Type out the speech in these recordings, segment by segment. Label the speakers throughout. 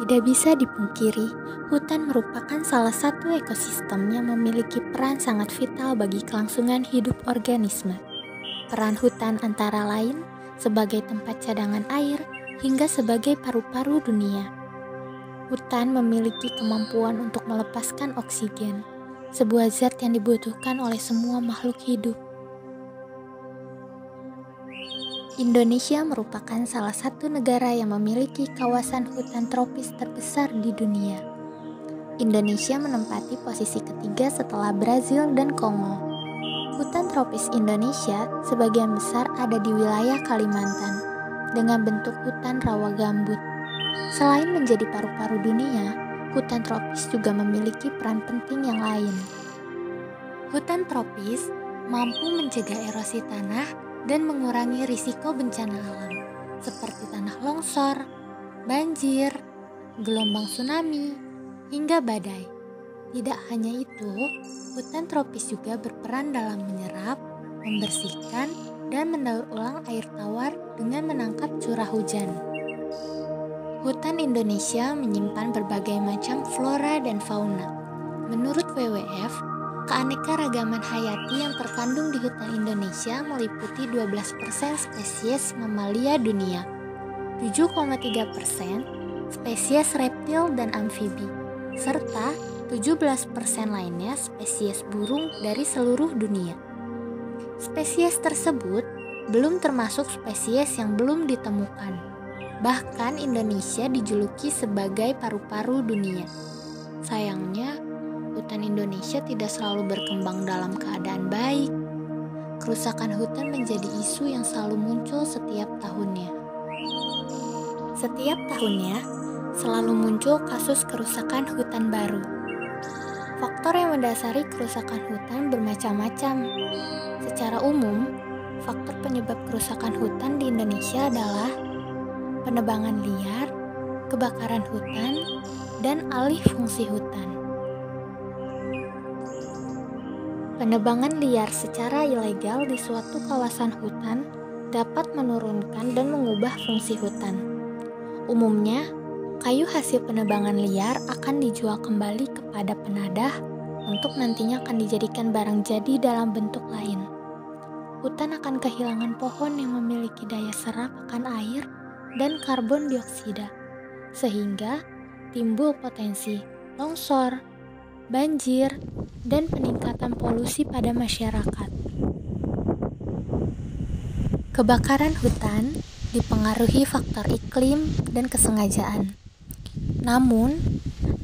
Speaker 1: Tidak bisa dipungkiri, hutan merupakan salah satu ekosistem yang memiliki peran sangat vital bagi kelangsungan hidup organisme. Peran hutan antara lain sebagai tempat cadangan air hingga sebagai paru-paru dunia. Hutan memiliki kemampuan untuk melepaskan oksigen, sebuah zat yang dibutuhkan oleh semua makhluk hidup. Indonesia merupakan salah satu negara yang memiliki kawasan hutan tropis terbesar di dunia. Indonesia menempati posisi ketiga setelah Brazil dan Kongo. Hutan tropis Indonesia sebagian besar ada di wilayah Kalimantan, dengan bentuk hutan rawa gambut. Selain menjadi paru-paru dunia, hutan tropis juga memiliki peran penting yang lain. Hutan tropis mampu mencegah erosi tanah dan mengurangi risiko bencana alam seperti tanah longsor, banjir, gelombang tsunami, hingga badai. Tidak hanya itu, hutan tropis juga berperan dalam menyerap, membersihkan, dan mendaur ulang air tawar dengan menangkap curah hujan. Hutan Indonesia menyimpan berbagai macam flora dan fauna. Menurut WWF, keanekaragaman hayati yang terkandung di hutan Indonesia meliputi 12% spesies mamalia dunia, 7,3% spesies reptil dan amfibi, serta 17% lainnya spesies burung dari seluruh dunia. Spesies tersebut belum termasuk spesies yang belum ditemukan. Bahkan Indonesia dijuluki sebagai paru-paru dunia. Sayangnya, hutan Indonesia tidak selalu berkembang dalam keadaan baik. Kerusakan hutan menjadi isu yang selalu muncul setiap tahunnya. Setiap tahunnya, selalu muncul kasus kerusakan hutan baru. Faktor yang mendasari kerusakan hutan bermacam-macam. Secara umum, faktor penyebab kerusakan hutan di Indonesia adalah penebangan liar, kebakaran hutan, dan alih fungsi hutan. Penebangan liar secara ilegal di suatu kawasan hutan dapat menurunkan dan mengubah fungsi hutan. Umumnya, kayu hasil penebangan liar akan dijual kembali kepada penadah untuk nantinya akan dijadikan barang jadi dalam bentuk lain. Hutan akan kehilangan pohon yang memiliki daya serap akan air dan karbon dioksida, sehingga timbul potensi longsor, banjir, dan peningkatan polusi pada masyarakat. Kebakaran hutan dipengaruhi faktor iklim dan kesengajaan. Namun,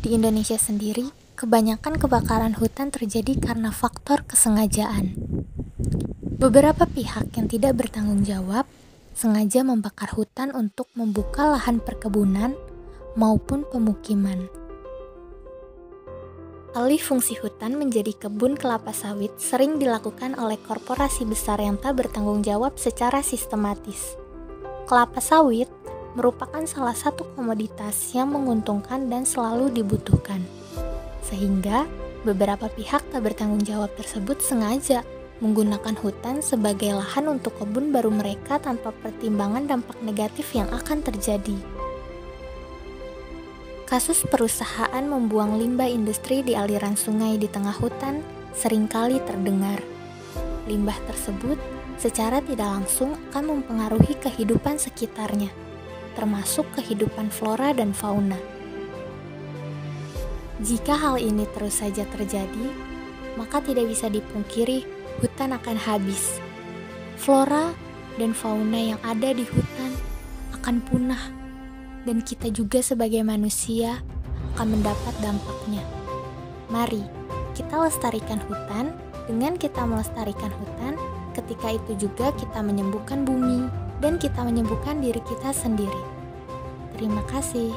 Speaker 1: di Indonesia sendiri, kebanyakan kebakaran hutan terjadi karena faktor kesengajaan. Beberapa pihak yang tidak bertanggung jawab sengaja membakar hutan untuk membuka lahan perkebunan maupun pemukiman. Alih fungsi hutan menjadi kebun kelapa sawit sering dilakukan oleh korporasi besar yang tak bertanggung jawab secara sistematis. Kelapa sawit merupakan salah satu komoditas yang menguntungkan dan selalu dibutuhkan. Sehingga, beberapa pihak tak bertanggung jawab tersebut sengaja menggunakan hutan sebagai lahan untuk kebun baru mereka tanpa pertimbangan dampak negatif yang akan terjadi. Kasus perusahaan membuang limbah industri di aliran sungai di tengah hutan seringkali terdengar. Limbah tersebut secara tidak langsung akan mempengaruhi kehidupan sekitarnya, termasuk kehidupan flora dan fauna. Jika hal ini terus saja terjadi, maka tidak bisa dipungkiri hutan akan habis. Flora dan fauna yang ada di hutan akan punah, dan kita juga sebagai manusia akan mendapat dampaknya. Mari kita lestarikan hutan. Dengan kita melestarikan hutan, ketika itu juga kita menyembuhkan bumi dan kita menyembuhkan diri kita sendiri. Terima kasih.